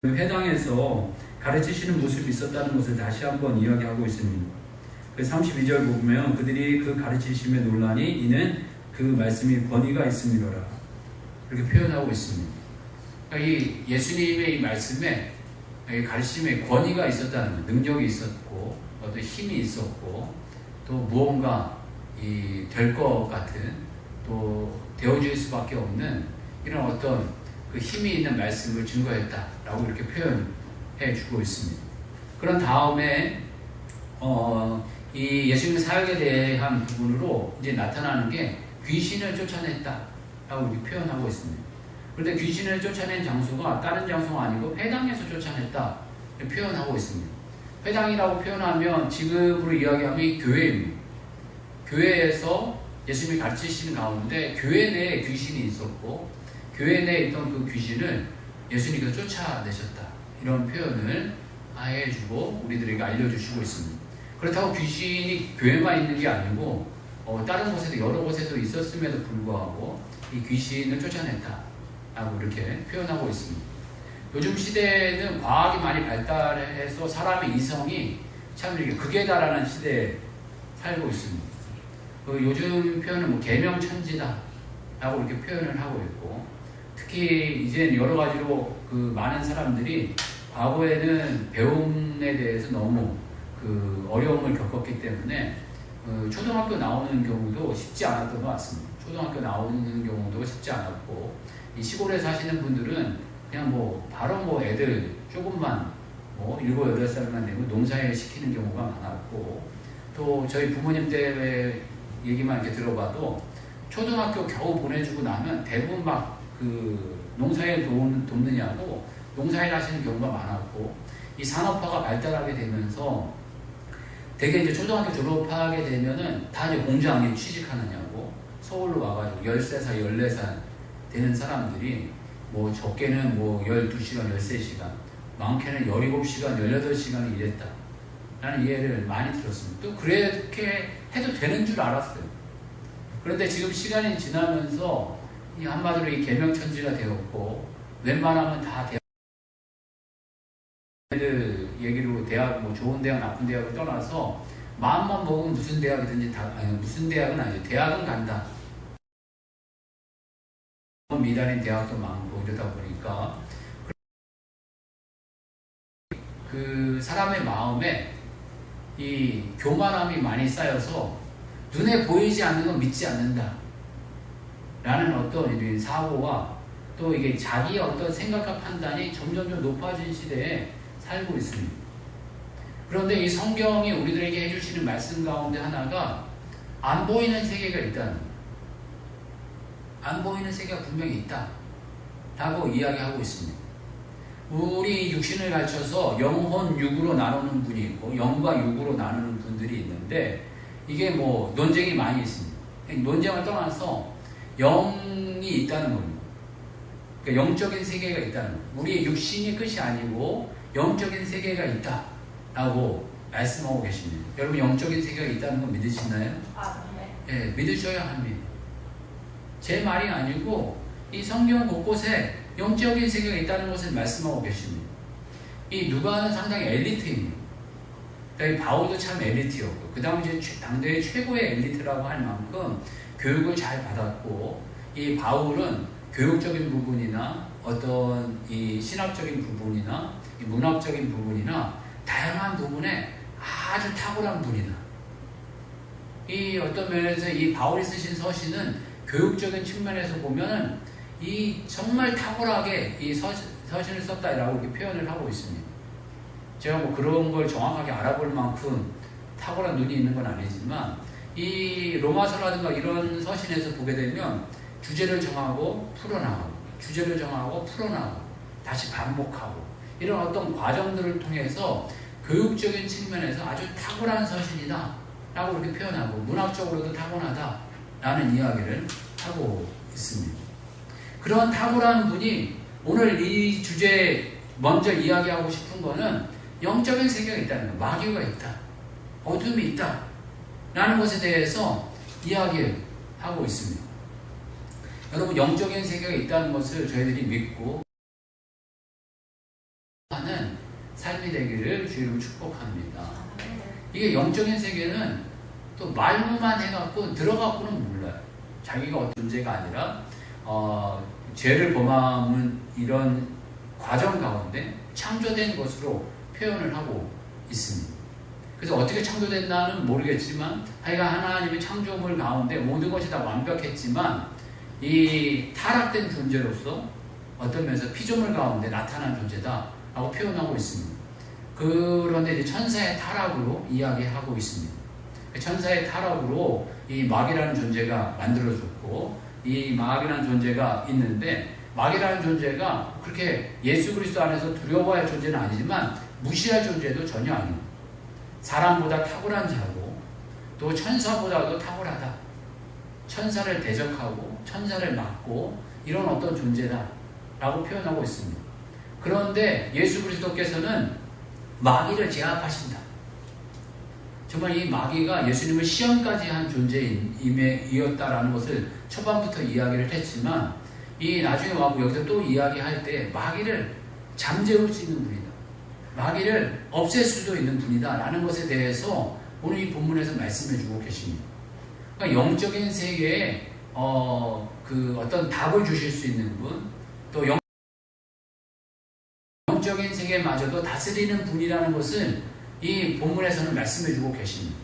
회당에서 가르치시는 모습이 있었다는 것을 다시 한번 이야기하고 있습니다. 그 32절 보면 그들이 그 가르치심에 논란이 이는 그 말씀이 권위가 있음이로라 이렇게 표현하고 있습니다. 그러니까 이 예수님의 이 말씀에 가르치심에 권위가 있었다는 것, 능력이 있었고 어떤 힘이 있었고 또 무언가 될 것 같은 또 되어질 수밖에 없는 이런 어떤 그 힘이 있는 말씀을 증거했다라고 이렇게 표현해 주고 있습니다. 그런 다음에 이 예수님 사역에 대한 부분으로 이제 나타나는 게 귀신을 쫓아냈다라고 이렇게 표현하고 있습니다. 그런데 귀신을 쫓아낸 장소가 다른 장소가 아니고 회당에서 쫓아냈다 표현하고 있습니다. 회당이라고 표현하면 지금으로 이야기하면 이 교회입니다. 교회에서 예수님이 가르치시는 가운데 교회 내에 귀신이 있었고 교회 내에 있던 그 귀신을 예수님께서 쫓아내셨다. 이런 표현을 해주고 우리들에게 알려주시고 있습니다. 그렇다고 귀신이 교회만 있는 게 아니고 다른 곳에도 여러 곳에도 있었음에도 불구하고 이 귀신을 쫓아냈다. 라고 이렇게 표현하고 있습니다. 요즘 시대에는 과학이 많이 발달해서 사람의 이성이 참 이렇게 극에 달하는 시대에 살고 있습니다. 요즘 표현은 계명천지다. 라고 이렇게 표현을 하고 있고 특히 이제 여러 가지로 많은 사람들이 과거에는 배움에 대해서 너무 어려움을 겪었기 때문에 초등학교 나오는 경우도 쉽지 않았던 것 같습니다. 초등학교 나오는 경우도 쉽지 않았고 이 시골에 사시는 분들은 그냥 바로 애들 조금만 7, 8살만 되면 농사일 시키는 경우가 많았고 또 저희 부모님 때 얘기만 이렇게 들어봐도 초등학교 겨우 보내주고 나면 대부분 농사일 돕느냐고 농사일 하시는 경우가 많았고 이 산업화가 발달하게 되면서 대개 이제 초등학교 졸업하게 되면은 다 이제 공장에 취직하느냐고 서울로 와가지고 13살, 14살 되는 사람들이 적게는 12시간, 13시간, 많게는 17시간, 18시간을 일했다. 라는 이해를 많이 들었습니다. 또 그렇게 해도 되는 줄 알았어요. 그런데 지금 시간이 지나면서 한마디로 이 계명천지가 되었고 웬만하면 다 애들 얘기로 대학 좋은 대학 나쁜 대학을 떠나서 마음만 먹으면 무슨 대학이든지 무슨 대학은 아니죠. 대학은 간다. 미달인 대학도 많고 이러다 보니까 사람의 마음에 이 교만함이 많이 쌓여서 눈에 보이지 않는 건 믿지 않는다. 라는 어떤 사고와 또 이게 자기의 어떤 생각과 판단이 점점 높아진 시대에 살고 있습니다. 그런데 이 성경이 우리들에게 해주시는 말씀 가운데 하나가 안 보이는 세계가 있다는 거예요. 안 보이는 세계가 분명히 있다. 라고 이야기하고 있습니다. 우리 육신을 가르쳐서 영혼 육으로 나누는 분이 있고 영과 육으로 나누는 분들이 있는데 이게 논쟁이 많이 있습니다. 논쟁을 떠나서 영이 있다는 겁니다. 그러니까 영적인 세계가 있다는 겁니다. 우리의 육신이 끝이 아니고 영적인 세계가 있다라고 말씀하고 계십니다. 여러분 영적인 세계가 있다는 거 믿으시나요? 네, 믿으셔야 합니다. 제 말이 아니고 이 성경 곳곳에 영적인 세계가 있다는 것을 말씀하고 계십니다. 이 누가는 상당히 엘리트입니다. 그러니까 이 바울도 참 엘리트였고 그 다음 이제 당대의 최고의 엘리트라고 할 만큼 교육을 잘 받았고 이 바울은 교육적인 부분이나 어떤 이 신학적인 부분이나 이 문학적인 부분이나 다양한 부분에 아주 탁월한 분이다. 이 어떤 면에서 이 바울이 쓰신 서신은 교육적인 측면에서 보면은 이 정말 탁월하게 이 서신을 썼다라고 이렇게 표현을 하고 있습니다. 제가 그런 걸 정확하게 알아볼 만큼 탁월한 눈이 있는 건 아니지만 이 로마서라든가 이런 서신에서 보게 되면 주제를 정하고 풀어나가고 주제를 정하고 풀어나가고 다시 반복하고 이런 어떤 과정들을 통해서 교육적인 측면에서 아주 탁월한 서신이다 라고 이렇게 표현하고 문학적으로도 타고나다 라는 이야기를 하고 있습니다. 그런 탁월한 분이 오늘 이 주제에 먼저 이야기하고 싶은 거는 영적인 세계가 있다는 거예요. 마귀가 있다. 어둠이 있다. 라는 것에 대해서 이야기를 하고 있습니다. 여러분 영적인 세계가 있다는 것을 저희들이 믿고 사는 삶이 되기를 주 이름으로 축복합니다. 이게 영적인 세계는 또 말로만 해갖고 들어갖고는 몰라요. 자기가 어떤 존재가 아니라 죄를 범함은 이런 과정 가운데 창조된 것으로 표현을 하고 있습니다. 그래서 어떻게 창조됐나는 모르겠지만 하여간 하나님의 창조물 가운데 모든 것이 다 완벽했지만 이 타락된 존재로서 어떤 면에서 피조물 가운데 나타난 존재다라고 표현하고 있습니다. 그런데 이제 천사의 타락으로 이야기하고 있습니다. 천사의 타락으로 이 마귀라는 존재가 만들어졌고 이 마귀라는 존재가 있는데 마귀라는 존재가 그렇게 예수 그리스도 안에서 두려워할 존재는 아니지만 무시할 존재도 전혀 아닙니다. 사람보다 탁월한 자고 또 천사보다도 탁월하다. 천사를 대적하고 천사를 막고 이런 어떤 존재다라고 표현하고 있습니다. 그런데 예수 그리스도께서는 마귀를 제압하신다. 정말 이 마귀가 예수님을 시험까지 한 존재임이었다라는 것을 초반부터 이야기를 했지만 이 나중에 와서 여기서 또 이야기할 때 마귀를 잠재울 수 있는 분이다. 마귀를 없앨 수도 있는 분이다 라는 것에 대해서 오늘 이 본문에서 말씀해 주고 계십니다. 그러니까 영적인 세계에 어떤 답을 주실 수 있는 분, 또 영적인 세계마저도 다스리는 분이라는 것을 이 본문에서는 말씀해 주고 계십니다.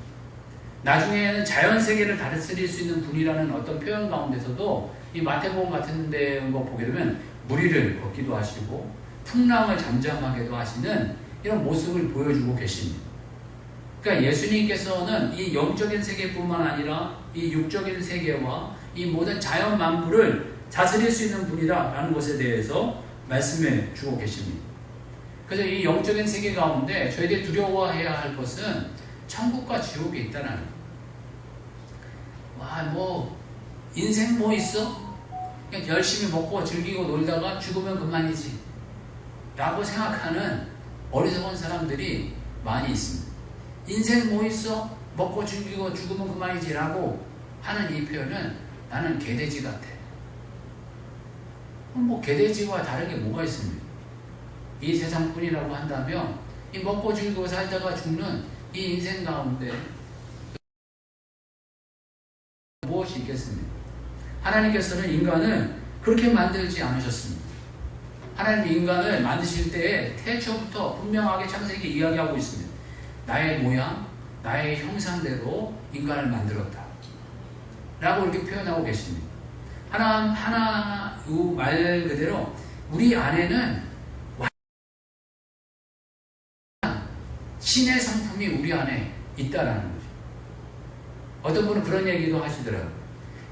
나중에는 자연 세계를 다스릴 수 있는 분이라는 어떤 표현 가운데서도 이 마태복음 같은 데 거 보게 되면 무리를 걷기도 하시고 풍랑을 잠잠하게도 하시는 이런 모습을 보여주고 계십니다. 그러니까 예수님께서는 이 영적인 세계뿐만 아니라 이 육적인 세계와 이 모든 자연 만물을 다스릴 수 있는 분이다라는 것에 대해서 말씀해 주고 계십니다. 그래서 이 영적인 세계 가운데 저희들이 두려워해야 할 것은 천국과 지옥이 있다는 거예요. 와, 인생 있어? 그냥 열심히 먹고 즐기고 놀다가 죽으면 그만이지 라고 생각하는 어리석은 사람들이 많이 있습니다. 인생 있어? 먹고 즐기고 죽으면 그만이지 라고 하는 이 표현은 나는 개돼지 같아. 개돼지와 다른 게 뭐가 있습니까? 이 세상뿐이라고 한다면 이 먹고 즐기고 살다가 죽는 이 인생 가운데 무엇이 있겠습니까? 하나님께서는 인간을 그렇게 만들지 않으셨습니다. 하나님 인간을 만드실 때에 태초부터 분명하게 창세기 이야기하고 있습니다. 나의 모양, 나의 형상대로 인간을 만들었다 라고 이렇게 표현하고 계십니다. 하나 말 그대로 우리 안에는 신의 성품이 우리 안에 있다라는 거죠. 어떤 분은 그런 얘기도 하시더라고요.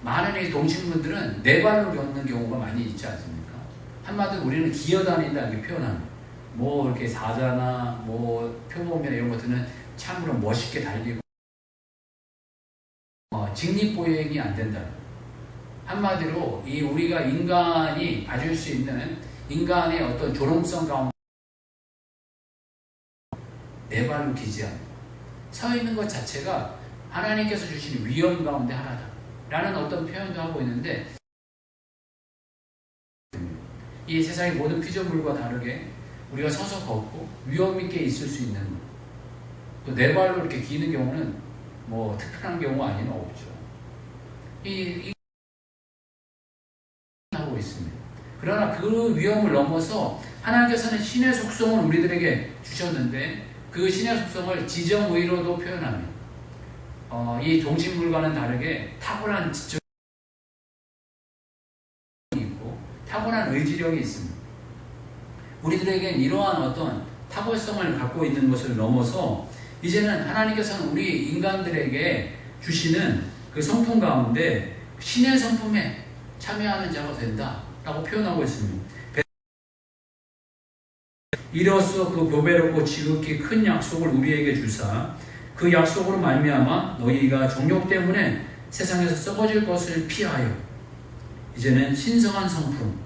많은 이 동신분들은 네 발로 걷는 경우가 많이 있지 않습니까? 한마디로 우리는 기어다닌다 이렇게 표현합니다. 이렇게 사자나 표범이나 이런 것들은 참으로 멋있게 달리고 직립보행이 안 된다. 한마디로 우리가 인간이 가질 수 있는 인간의 어떤 조롱성 가운데 네 발로 기지합니다. 서 있는 것 자체가 하나님께서 주신 위험 가운데 하나다 라는 어떤 표현도 하고 있는데 이 세상의 모든 피조물과 다르게 우리가 서서 걷고 위험 있게 있을 수 있는 또 네 발로 이렇게 기는 경우는 특별한 경우 아니면 없죠. 하고 있습니다. 그러나 그 위험을 넘어서 하나님께서는 신의 속성을 우리들에게 주셨는데 그 신의 속성을 지정의로도 표현합니다. 이 동식물과는 다르게 탁월한 지적이 있고 타고난 의지력이 있습니다. 우리들에겐 이러한 어떤 탁월성을 갖고 있는 것을 넘어서 이제는 하나님께서는 우리 인간들에게 주시는 그 성품 가운데 신의 성품에 참여하는 자가 된다라고 표현하고 있습니다. 이로써 그 교배롭고 지극히 큰 약속을 우리에게 주사 그 약속으로 말미암아 너희가 정욕 때문에 세상에서 썩어질 것을 피하여 이제는 신성한 성품,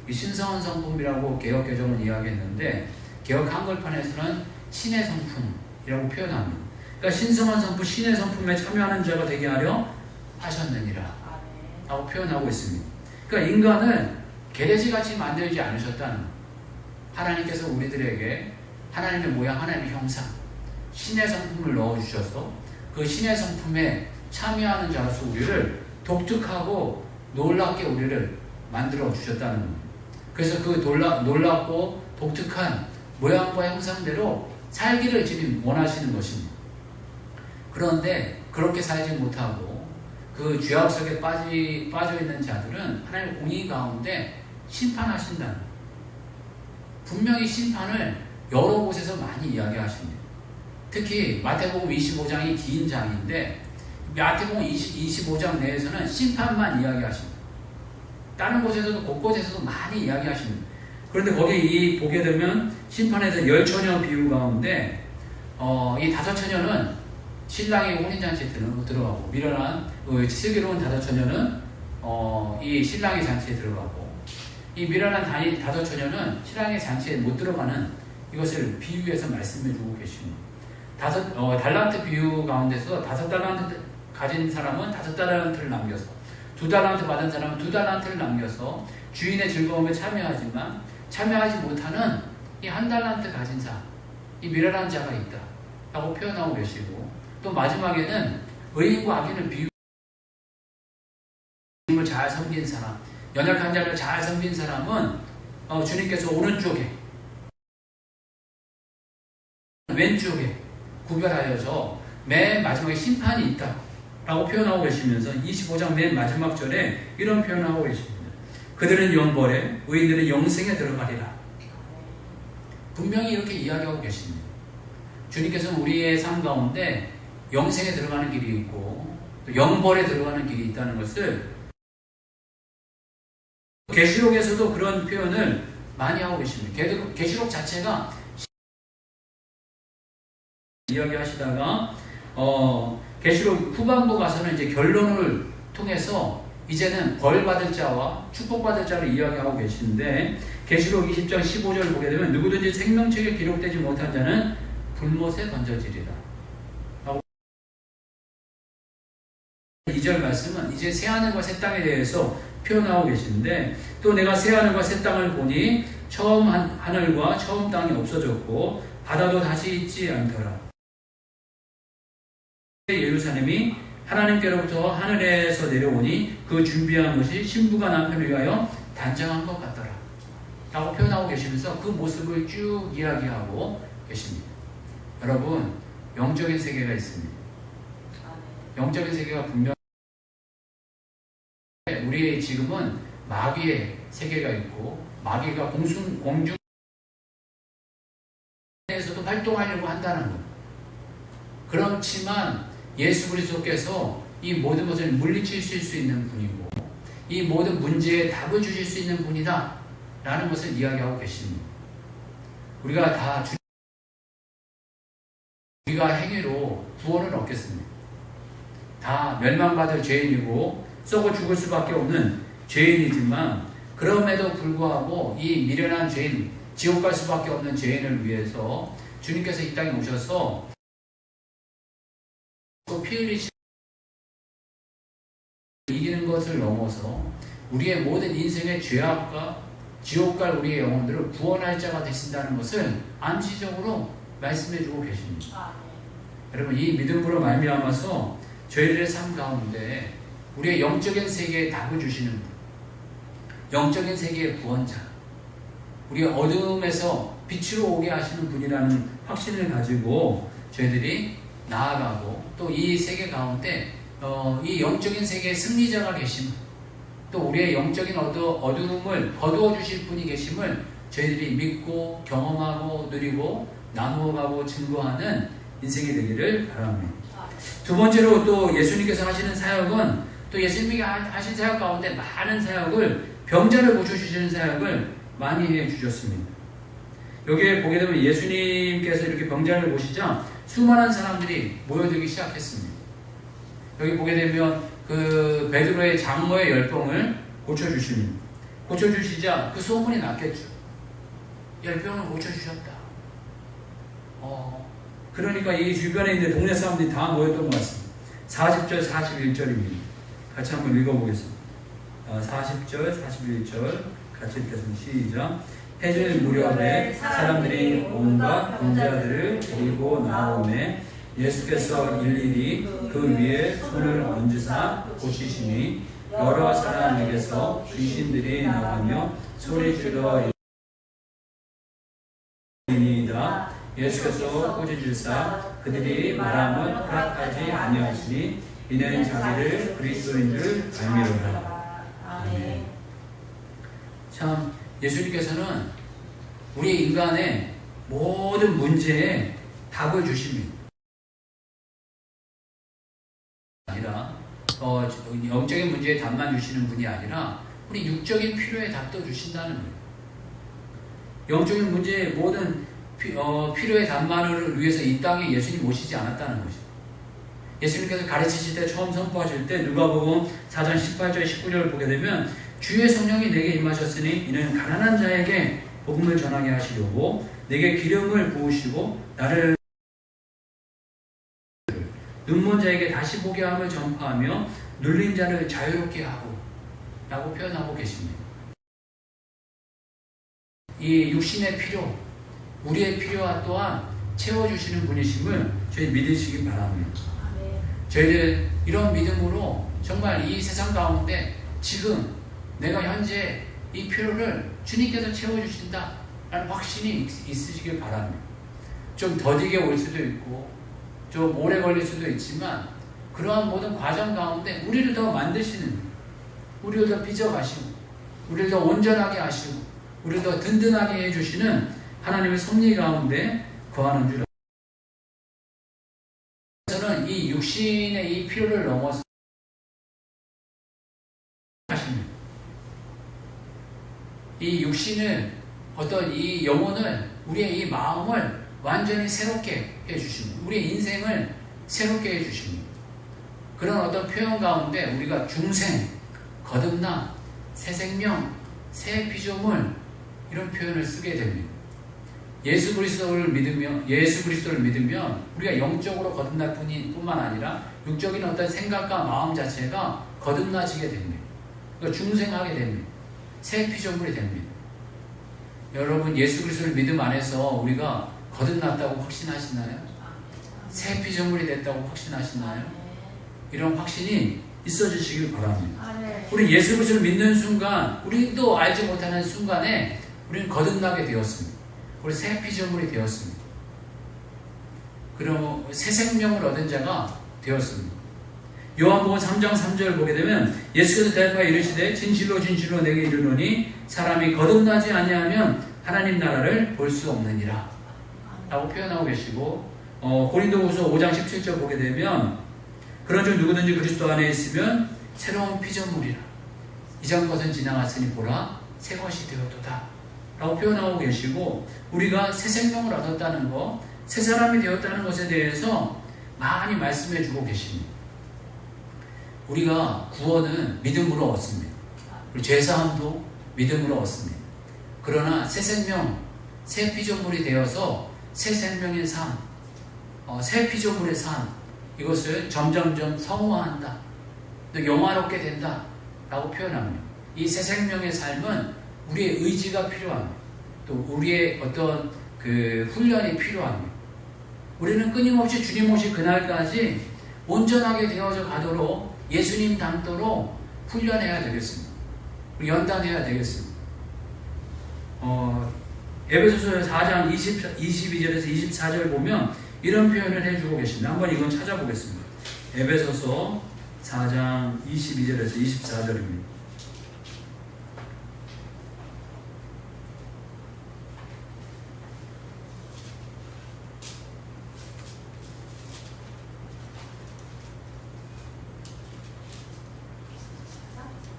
이 신성한 성품이라고 개역개정을 이야기했는데 개역 한글판에서는 신의 성품이라고 표현합니다. 그러니까 신성한 성품, 신의 성품에 참여하는 자가 되게 하려 하셨느니라 라고 표현하고 있습니다. 그러니까 인간을 개돼지같이 만들지 않으셨다는 거예요. 하나님께서 우리들에게 하나님의 모양, 하나님의 형상, 신의 성품을 넣어주셔서 그 신의 성품에 참여하는 자로서 우리를 독특하고 놀랍게 우리를 만들어 주셨다는 겁니다. 그래서 그 놀랍고 독특한 모양과 형상대로 살기를 주님 원하시는 것입니다. 그런데 그렇게 살지 못하고 그 죄악 속에 빠져 있는 자들은 하나님의 공의 가운데 심판하신다는 거예요. 분명히 심판을 여러 곳에서 많이 이야기하십니다. 특히 마태복음 25장이 긴 장인데 마태복음 25장 내에서는 심판만 이야기하십니다. 다른 곳에서도 곳곳에서도 많이 이야기하십니다. 그런데 거기 보게 되면 심판에서 10처녀 비유 가운데 이 5처녀는 신랑이 혼인잔치에 들어가고 미련한 슬기로운 5처녀는 이 신랑의 잔치에 들어가고 이 미련한 5처녀는 신랑의 잔치에 못 들어가는 이것을 비유해서 말씀해 주고 계십니다. 달란트 비유 가운데서 5달란트 가진 사람은 5달란트를 남겨서 2달란트 받은 사람은 2달란트를 남겨서 주인의 즐거움에 참여하지만 참여하지 못하는 이 1달란트 가진 자, 이 미련한 자가 있다 라고 표현하고 계시고 또 마지막에는 의인과 악인을 주님을 잘 섬긴 사람, 연약한 자를 잘 섬긴 사람은 주님께서 오른쪽에 왼쪽에 구별하여서 맨 마지막에 심판이 있다 라고 표현하고 계시면서 25장 맨 마지막 절에 이런 표현하고 계십니다. 그들은 영벌에 의인들은 영생에 들어가리라. 분명히 이렇게 이야기하고 계십니다. 주님께서는 우리의 삶 가운데 영생에 들어가는 길이 있고 또 영벌에 들어가는 길이 있다는 것을 계시록에서도 그런 표현을 많이 하고 계십니다. 계시록 자체가 이야기하시다가 계시록 후반부 가서는 이제 결론을 통해서 이제는 벌 받을 자와 축복받을 자를 이야기하고 계시는데 계시록 20장 15절을 보게 되면 누구든지 생명책에 기록되지 못한 자는 불못에 던져지리라. 2절 말씀은 이제 새하늘과 새 땅에 대해서 표현하고 계시는데 또 내가 새하늘과 새 땅을 보니 처음 하늘과 처음 땅이 없어졌고 바다도 다시 있지 않더라. 예루살렘이 하나님께로부터 하늘에서 내려오니 그 준비한 것이 신부가 남편을 위하여 단장한 것 같더라 라고 표현하고 계시면서 그 모습을 쭉 이야기하고 계십니다. 여러분, 영적인 세계가 있습니다. 영적인 세계가 분명 우리의 지금은 마귀의 세계가 있고 마귀가 공중에서도 활동하려고 한다는 것. 그렇지만 예수 그리스도께서 이 모든 것을 물리칠 수 있는 분이고 이 모든 문제에 답을 주실 수 있는 분이다 라는 것을 이야기하고 계십니다. 우리가 다 우리가 행위로 구원을 얻겠습니다. 다 멸망받을 죄인이고 썩어 죽을 수밖에 없는 죄인이지만 그럼에도 불구하고 이 미련한 죄인, 지옥 갈 수밖에 없는 죄인을 위해서 주님께서 이 땅에 오셔서 피 흘리시 이기는 것을 넘어서 우리의 모든 인생의 죄악과 지옥 갈 우리의 영혼들을 구원할 자가 되신다는 것을 암시적으로 말씀해주고 계십니다. 여러분, 이 믿음으로 말미암아서 저희들의 삶 가운데 우리의 영적인 세계에 답을 주시는 분, 영적인 세계의 구원자, 우리의 어둠에서 빛으로 오게 하시는 분이라는 확신을 가지고 저희들이 나아가고 또 이 세계 가운데 이 영적인 세계의 승리자가 계심을 또 우리의 영적인 어둠을 거두어 주실 분이 계심을 저희들이 믿고 경험하고 누리고 나누어가고 증거하는 인생이 되기를 바랍니다. 두 번째로 또 예수님께서 하시는 사역은 또 예수님이 하신 사역 가운데 많은 사역을 병자를 고쳐주시는 사역을 많이 해주셨습니다. 여기에 보게 되면 예수님께서 이렇게 병자를 모시자 수많은 사람들이 모여들기 시작했습니다. 여기 보게 되면 그 베드로의 장모의 열병을 고쳐주십니다. 고쳐주시자 그 소문이 났겠죠. 열병을 고쳐주셨다. 그러니까 이 주변에 있는 동네 사람들이 다 모였던 것 같습니다. 40절, 41절입니다. 같이 한번 읽어보겠습니다. 40절, 41절 같이 읽겠습니다. 시작. 해질 무렵에 사람들이 온갖 군자들을 데리고 나오매 예수께서 일일이 그 위에 손을 얹으사 고치시니 여러 사람에게서 귀신들이 나가며 소리질러 이니이다. 예수께서 꾸짖으사 그들이 말함은 허락하지 아니하시니 이는 자기를 그리스도인 줄 알미로라. 아멘. 참 예수님께서는 우리 인간의 모든 문제에 답을 주십니다. 아니라 영적인 문제에 답만 주시는 분이 아니라 우리 육적인 필요에 답도 주신다는 거예요. 영적인 문제의 모든 필요의 답만을 위해서 이 땅에 예수님 오시지 않았다는 것이죠. 예수님께서 가르치실 때 처음 선포하실 때 누가복음 4장 18절 19절을 보게 되면 주의 성령이 내게 임하셨으니 이는 가난한 자에게 복음을 전하게 하시려고 내게 기름을 부으시고 나를 눈먼 자에게 다시 보게 함을 전파하며 눌린 자를 자유롭게 하고 라고 표현하고 계십니다. 이 육신의 필요, 우리의 필요와 또한 채워주시는 분이심을 저희 믿으시기 바랍니다. 저희들 이런 믿음으로 정말 이 세상 가운데 지금 내가 현재 이 필요를 주님께서 채워주신다 라는 확신이 있으시길 바랍니다. 좀 더디게 올 수도 있고 좀 오래 걸릴 수도 있지만 그러한 모든 과정 가운데 우리를 더 만드시는, 우리를 더 빚어가시고 우리를 더 온전하게 하시고 우리를 더 든든하게 해주시는 하나님의 섭리 가운데 거하는 줄 저는 이 육신의 이 필요를 넘어서 이 육신을 어떤 이 영혼을 우리의 이 마음을 완전히 새롭게 해주십니다. 우리의 인생을 새롭게 해주십니다. 그런 어떤 표현 가운데 우리가 중생, 거듭남, 새 생명, 새 피조물 이런 표현을 쓰게 됩니다. 예수 그리스도를 믿으면 우리가 영적으로 거듭날 뿐만 아니라 육적인 어떤 생각과 마음 자체가 거듭나지게 됩니다. 그러니까 중생하게 됩니다. 새 피조물이 됩니다. 여러분 예수 그리스도를 믿음 안에서 우리가 거듭났다고 확신하시나요? 새 피조물이 됐다고 확신하시나요? 이런 확신이 있어 주시길 바랍니다. 우리 예수 그리스도를 믿는 순간 우리도 알지 못하는 순간에 우리는 거듭나게 되었습니다. 우리 새 피조물이 되었습니다. 그럼 새 생명을 얻은 자가 되었습니다. 요한복음 3장 3절을 보게 되면 예수께서 대답하여 이르시되 진실로 진실로 내게 이르노니 사람이 거듭나지 아니하면 하나님 나라를 볼 수 없느니라 라고 표현하고 계시고 고린도후서 5장 17절 보게 되면 그런즉 누구든지 그리스도 안에 있으면 새로운 피조물이라 이전 것은 지나갔으니 보라 새 것이 되었도다 라고 표현하고 계시고 우리가 새 생명을 얻었다는 것, 새 사람이 되었다는 것에 대해서 많이 말씀해 주고 계십니다. 우리가 구원은 믿음으로 얻습니다. 그리고 죄사함도 믿음으로 얻습니다. 그러나 새 생명, 새 피조물이 되어서 새 생명의 삶, 새 피조물의 삶 이것을 점점점 성화한다. 또 영화롭게 된다. 라고 표현합니다. 이 새 생명의 삶은 우리의 의지가 필요합니다. 또 우리의 어떤 그 훈련이 필요합니다. 우리는 끊임없이 주님 오실 그날까지 온전하게 되어져 가도록 예수님 닮도록 훈련해야 되겠습니다. 연단해야 되겠습니다. 에베소서 4장 22절에서 24절 보면 이런 표현을 해주고 계십니다. 한번 이건 찾아보겠습니다. 에베소서 4장 22절에서 24절입니다.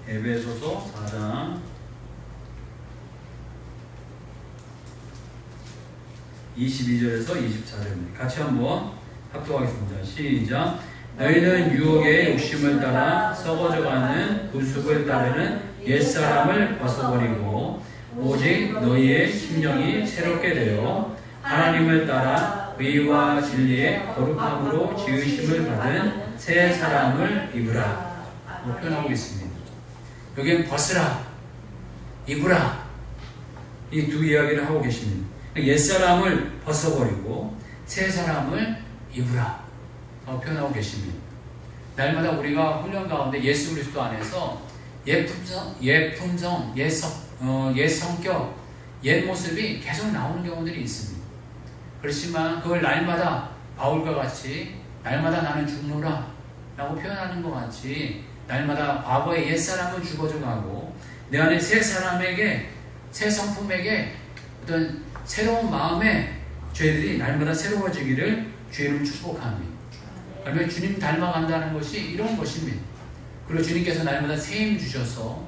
에베소서 4장 22절에서 24절입니다. 같이 한번 합독하겠습니다. 시작. 너희는 유혹의 욕심을 따라 썩어져가는 구습을 따르는 옛사람을 벗어버리고 오직 너희의 심령이 새롭게 되어 하나님을 따라 의와 진리의 거룩함으로 지으심을 받은 새 사람을 입으라. 표현하고 있습니다. 여기는 벗으라, 입으라 이 두 이야기를 하고 계십니다. 옛사람을 벗어버리고 새 사람을 입으라 표현하고 계십니다. 날마다 우리가 훈련 가운데 예수 그리스도 안에서 옛 품성, 옛 성격, 옛 모습이 계속 나오는 경우들이 있습니다. 그렇지만 그걸 날마다 바울과 같이 날마다 나는 죽노라 라고 표현하는 것 같이 날마다 과거의 옛사람은 죽어져 가고 내 안에 새 사람에게, 새 성품에게 어떤 새로운 마음의 죄들이 날마다 새로워지기를 주님을 축복합니다. 그러면 주님 닮아간다는 것이 이런 것입니다. 그리고 주님께서 날마다 새힘 주셔서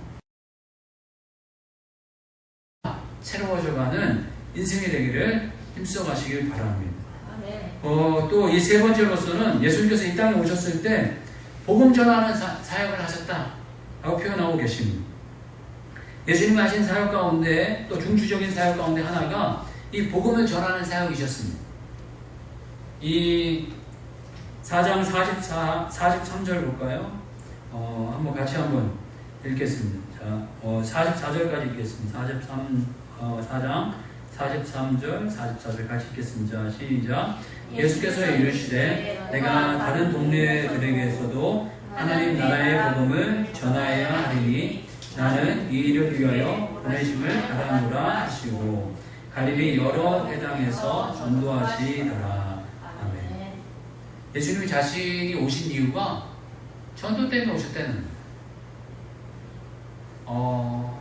새로워져가는 인생이 되기를 힘써 가시길 바랍니다. 또 이 세 번째로서는 예수님께서 이 땅에 오셨을 때 복음 전하는 사역을 하셨다라고 표현하고 계십니다. 예수님이 하신 사역 가운데 또 중추적인 사역 가운데 하나가 이 복음을 전하는 사역이셨습니다. 이 4장 43절 볼까요? 한번 같이 한번 읽겠습니다. 자, 44절까지 읽겠습니다. 4장 43절, 44절 같이 읽겠습니다. 시작. 예수께서 이르시되 내가 다른 동네들에게서도 하나님 나라의 복음을 전하여야 하리니 나는 이 일을 위하여 보내심을 받았노라 하시고 갈릴리 여러 회당에서 전도하시더라. 아멘. 예수님이 자신이 오신 이유가 전도 때문에 오셨다는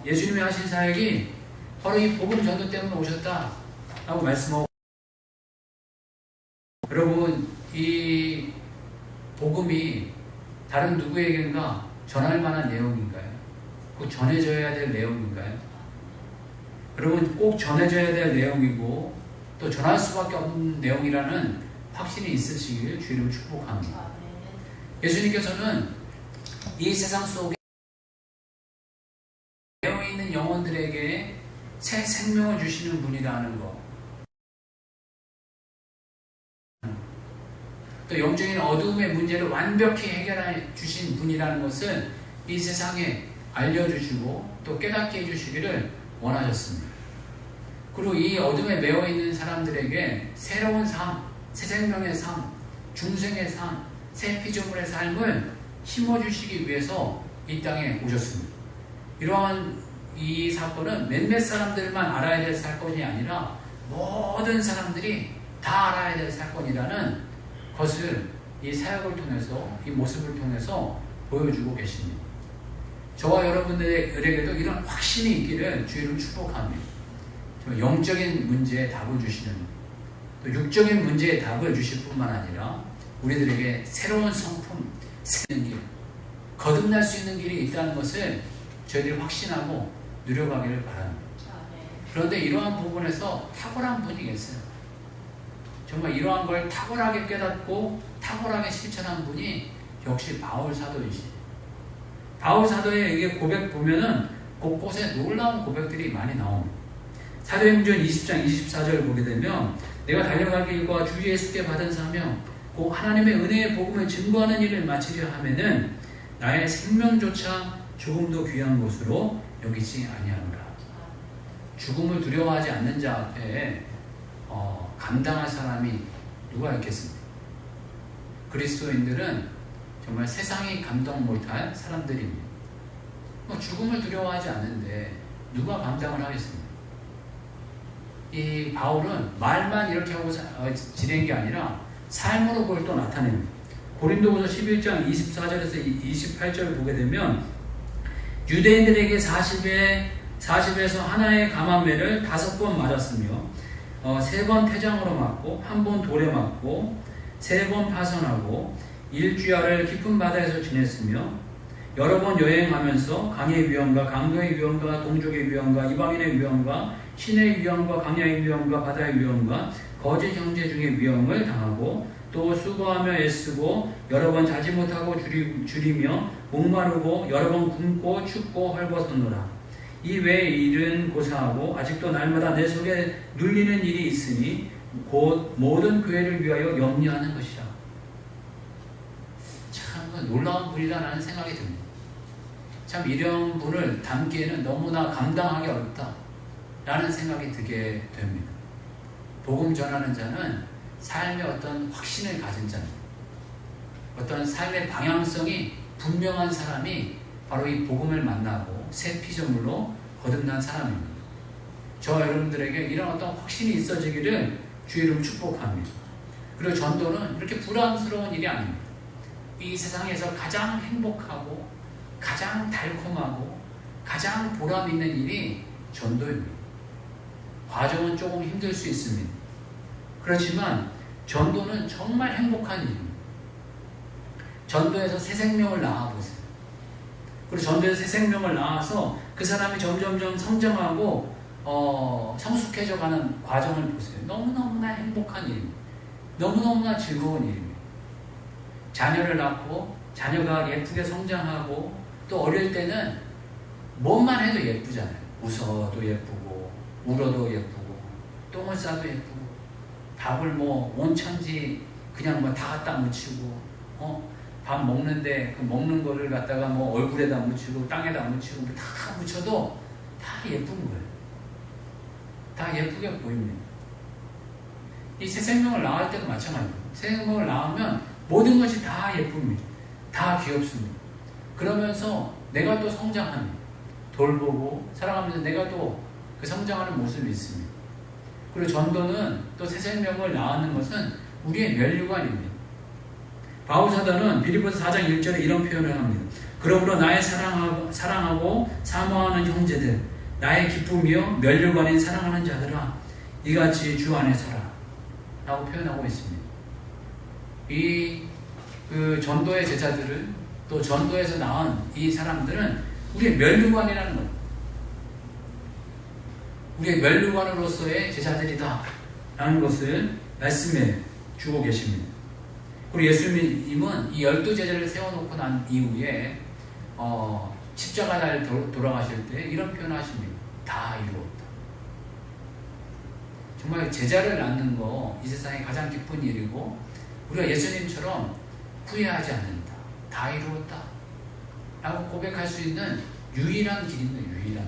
예수님이 하신 사역이 바로 이 복음 전도 때문에 오셨다라고 말씀하고, 여러분 이 복음이 다른 누구에겐가 전할 만한 내용인가요? 꼭 전해져야 될 내용인가요? 여러분 꼭 전해져야 될 내용이고 또 전할 수밖에 없는 내용이라는 확신이 있으시길 주님을 축복합니다. 예수님께서는 이 세상 속에 되어 있는 영혼들에게 새 생명을 주시는 분이라는 것, 또 영적인 어두움의 문제를 완벽히 해결해 주신 분이라는 것을 이 세상에 알려주시고 또 깨닫게 해주시기를 원하셨습니다. 그리고 이 어둠에 매여 있는 사람들에게 새로운 삶, 새 생명의 삶, 중생의 삶, 새 피조물의 삶을 심어주시기 위해서 이 땅에 오셨습니다. 이러한 이 사건은 몇몇 사람들만 알아야 될 사건이 아니라 모든 사람들이 다 알아야 될 사건이라는 것을 이 사역을 통해서, 이 모습을 통해서 보여주고 계십니다. 저와 여러분들에게도 이런 확신이 있기를 주의를 축복합니다. 영적인 문제에 답을 주시는, 또 육적인 문제에 답을 주실 뿐만 아니라 우리들에게 새로운 성품, 새로운 길, 거듭날 수 있는 길이 있다는 것을 저희들이 확신하고 누려가기를 바랍니다. 그런데 이러한 부분에서 탁월한 분이 계세요. 정말 이러한 걸 탁월하게 깨닫고 탁월하게 실천한 분이 역시 바울 사도이시죠. 바울 사도의 이게 고백 보면은 곳곳에 놀라운 고백들이 많이 나옵니다. 사도행전 20장 24절을 보게 되면 내가 달려갈 길과 주 예수께 받은 사명 곧 하나님의 은혜의 복음을 증거하는 일을 마치려 하면은 나의 생명조차 조금도 귀한 것으로 여기지 아니하노라. 죽음을 두려워하지 않는 자 앞에 감당할 사람이 누가 있겠습니까? 그리스도인들은 정말 세상이 감당 못할 사람들입니다. 죽음을 두려워하지 않는데 누가 감당을 하겠습니까? 이 바울은 말만 이렇게 하고 지낸 게 아니라 삶으로 그걸 또 나타냅니다. 고린도후서 11장 24절에서 28절을 보게 되면 유대인들에게 40에서 하나의 감암매를 5번 맞았으며 3번 태장으로 맞고 1번 돌에 맞고 3번 파선하고 일주야를 깊은 바다에서 지냈으며 여러 번 여행하면서 강의 위험과 강도의 위험과 동족의 위험과 이방인의 위험과 신의 위험과 강야의 위험과 바다의 위험과 거짓 형제 중의 위험을 당하고 또 수고하며 애쓰고 여러 번 자지 못하고 줄이며 목마르고 여러 번 굶고 춥고 헐벗었노라. 이 외의 일은 고사하고 아직도 날마다 내 속에 눌리는 일이 있으니 곧 모든 교회를 위하여 염려하는 것이라. 참 놀라운 분이라는 생각이 듭니다. 참 이런 분을 담기에는 너무나 감당하기 어렵다. 라는 생각이 들게 됩니다. 복음 전하는 자는 삶의 어떤 확신을 가진 자입니다. 어떤 삶의 방향성이 분명한 사람이 바로 이 복음을 만나고 새 피조물로 거듭난 사람입니다. 저와 여러분들에게 이런 어떤 확신이 있어지기를 주의 이름 축복합니다. 그리고 전도는 이렇게 부담스러운 일이 아닙니다. 이 세상에서 가장 행복하고 가장 달콤하고 가장 보람 있는 일이 전도입니다. 과정은 조금 힘들 수 있습니다. 그렇지만 전도는 정말 행복한 일입니다. 전도에서 새 생명을 낳아보세요. 그리고 전도에서 새 생명을 낳아서 그 사람이 점점점 성장하고 성숙해져 가는 과정을 보세요. 너무너무나 행복한 일입니다. 너무너무나 즐거운 일입니다. 자녀를 낳고 자녀가 예쁘게 성장하고 또 어릴 때는 뭐만 해도 예쁘잖아요. 웃어도 예쁘고 울어도 예쁘고 똥을 싸도 예쁘고 밥을 뭐 온천지 그냥 뭐 다 갖다 묻히고 밥 먹는데 그 먹는 거를 갖다가 뭐 얼굴에다 묻히고 땅에다 묻히고 다 묻혀도 다 예쁜 거예요. 다 예쁘게 보입니다. 이 새 생명을 낳을 때도 마찬가지입니다. 새 생명을 낳으면 모든 것이 다 예쁩니다. 다 귀엽습니다. 그러면서 내가 또 성장합니다. 돌보고 살아가면서 내가 또 그 성장하는 모습이 있습니다. 그리고 전도는 또 새 생명을 낳는 것은 우리의 면류관입니다. 바울 사도는 빌립보서 4장 1절에 이런 표현을 합니다. 그러므로 나의 사랑하고 사모하는 형제들, 나의 기쁨이요 면류관인 사랑하는 자들아, 이같이 주 안에 살아 라고 표현하고 있습니다. 그 전도의 제자들은 또 전도에서 나온 이 사람들은 우리의 면류관이라는 것, 우리의 면류관으로서의 제자들이다 라는 것을 말씀해 주고 계십니다. 그리고 예수님은 이 12제자를 세워놓고 난 이후에 십자가를 돌아가실 때 이런 표현을 하십니다. 다 이루었다. 정말 제자를 낳는 거 이 세상에 가장 기쁜 일이고 우리가 예수님처럼 후회하지 않는다. 다 이루었다. 라고 고백할 수 있는 유일한 길입니다. 유일한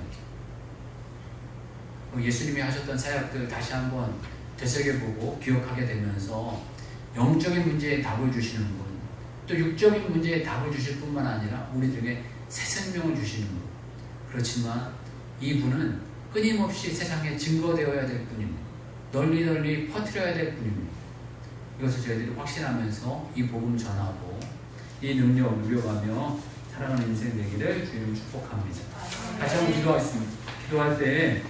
길. 예수님이 하셨던 사역들 다시 한번 되새겨보고 기억하게 되면서 영적인 문제에 답을 주시는 분, 또 육적인 문제에 답을 주실 뿐만 아니라 우리들에게 새 생명을 주시는 분. 그렇지만 이분은 끊임없이 세상에 증거되어야 될 분입니다. 널리 널리 퍼뜨려야 될 분입니다. 이것을 저희들이 확신하면서 이 복음 전하고 이 능력을 누려가며 살아가는 인생 되기를 주님 축복합니다. 다시 한번 기도하겠습니다. 기도할 때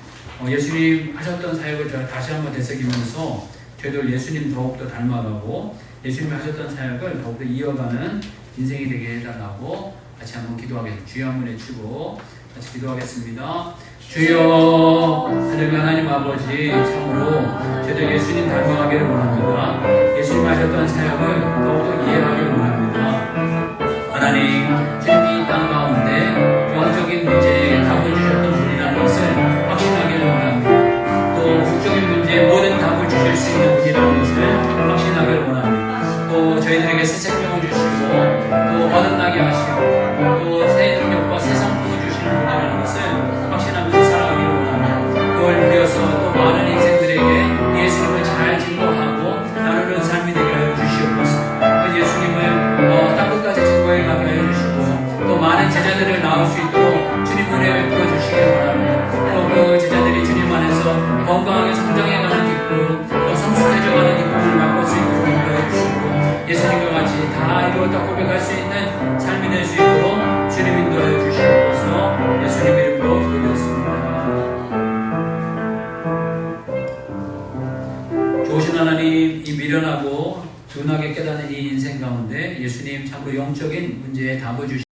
예수님 하셨던 사역을 다시 한번 되새기면서 저희들 예수님 더욱더 닮아가고 예수님이 하셨던 사역을 더욱더 이어가는 인생이 되게 해달라고 같이 한번 기도하겠습니다. 주여 한번 외치고 같이 기도하겠습니다. 주여 하나님 아버지, 참으로 저희들 예수님 닮아가기를 원합니다. 예수님 하셨던 사역을 더욱더 이해하기를 원합니다. 하나님, 주님이 이 땅 가운데 영적인 문제에 답을 주셨던 분이라는 것을 확신하기를 원합니다. 또 육적인 문제에 모든 답을 주실 수 있는 분이라는 것을 확신하기를 원합니다. 또 저희들에게 새 생명을 주시고 또 거듭나게 하시고 또 새 능력과 새 성품을 주시는 분이라는 것을 확신하면서 살아가기를 원합니다. 그걸 누려서 또 많은 인생들에게 예수님을 잘 증거하고 나누는 삶이 되게 하여 주시옵소서. 예수님을 땅 끝까지 증거해 가게 하여 주시고 또 많은 제자들을 낳을 수 있도록 주님 은혜를 부어주시기 원합니다. 또 그 제자들이 주님 안에서 건강하게 성장해가는 기쁨, 또 성숙해져가는 기쁨을 맛볼 수 있도록 인도해 주시고 예수님과 같이 다 이루었다 고백할 수 있는 삶이 될 수 있도록 주님 인도해 주시옵소서. 예수님 이름으로 기도드렸습니다. 좋으신 하나님, 이 미련하고 둔하게 깨닫는 이 인생 가운데 예수님 참으로 영적인 문제에 답을 주시